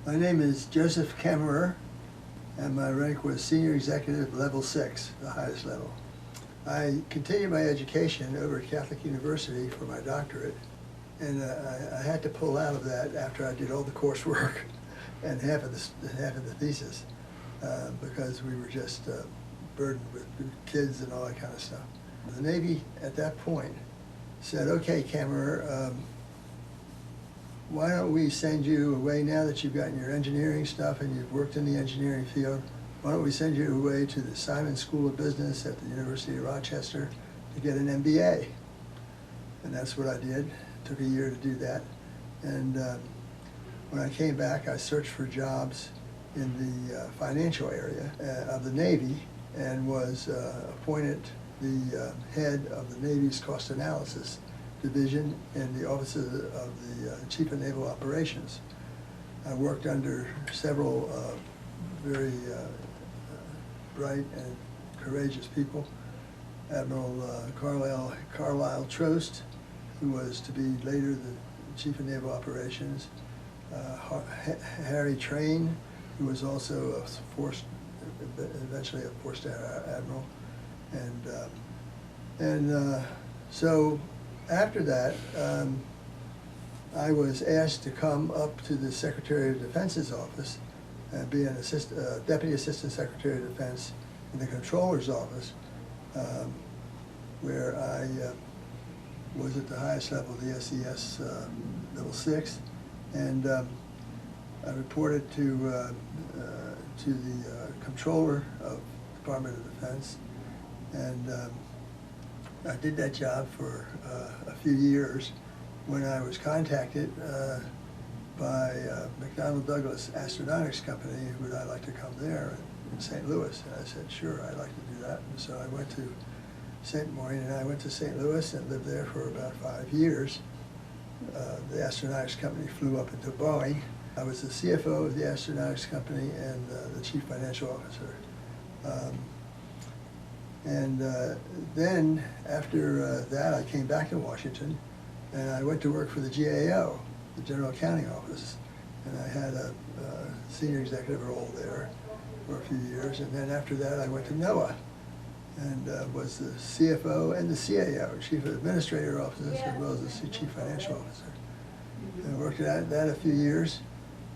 My name is Joseph Kammerer, and my rank was Senior Executive Level 6, the highest level. I continued my education over at Catholic University for my doctorate, and I had to pull out of that after I did all the coursework and half of the thesis because we were just burdened with kids and all that kind of stuff. The Navy at that point said, "Okay, Kammerer, why don't we send you away now that you've gotten your engineering stuff and you've worked in the engineering field? Why don't we send you away to the Simon School of Business at the University of Rochester to get an MBA?" And that's what I did. It took a year to do that. And when I came back, I searched for jobs in the financial area of the Navy and was appointed the head of the Navy's Cost Analysis Division in the Office of the Chief of Naval Operations. I worked under several very bright and courageous people. Admiral Carlisle Trost, who was to be later the Chief of Naval Operations, Harry Train, who was also eventually a four-star admiral, and so after that, I was asked to come up to the Secretary of Defense's office and be an Deputy Assistant Secretary of Defense in the Controller's office, where I was at the highest level, the SES Level 6, and I reported to the Controller of the Department of Defense, and I did that job for a few years when I was contacted by McDonnell Douglas Astronautics Company, would I like to come there in St. Louis? And I said, sure, I'd like to do that. And so I went to Maureen and I went to St. Louis and lived there for about 5 years. The Astronautics Company flew up into Boeing. I was the CFO of the Astronautics Company and the Chief Financial Officer. Then after that, I came back to Washington, and I went to work for the GAO, the General Accounting Office, and I had a senior executive role there for a few years. And then after that, I went to NOAA and was the CFO and the CAO, Chief Administrator Officer, as well as the Chief Financial Officer. And I worked at that a few years,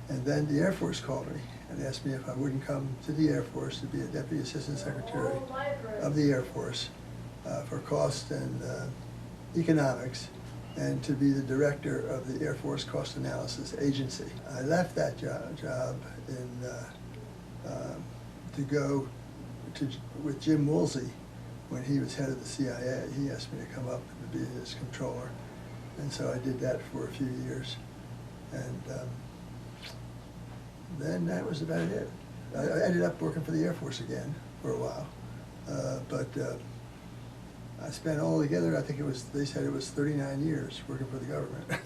and then the Air Force called me and asked me if I wouldn't come to the Air Force to be a Deputy Assistant Secretary of the Air Force for cost and economics, and to be the director of the Air Force Cost Analysis Agency. I left that job to go with Jim Woolsey when he was head of the CIA. He asked me to come up and to be his controller, and so I did that for a few years, and then that was about it. I ended up working for the Air Force again for a while, but I spent altogether, I think they said it was 39 years working for the government.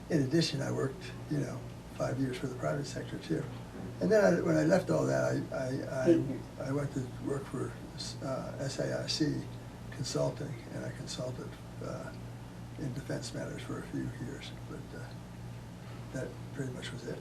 In addition, I worked, 5 years for the private sector too. And then when I left all that, I went to work for SAIC Consulting, and I consulted in defense matters for a few years, but that pretty much was it.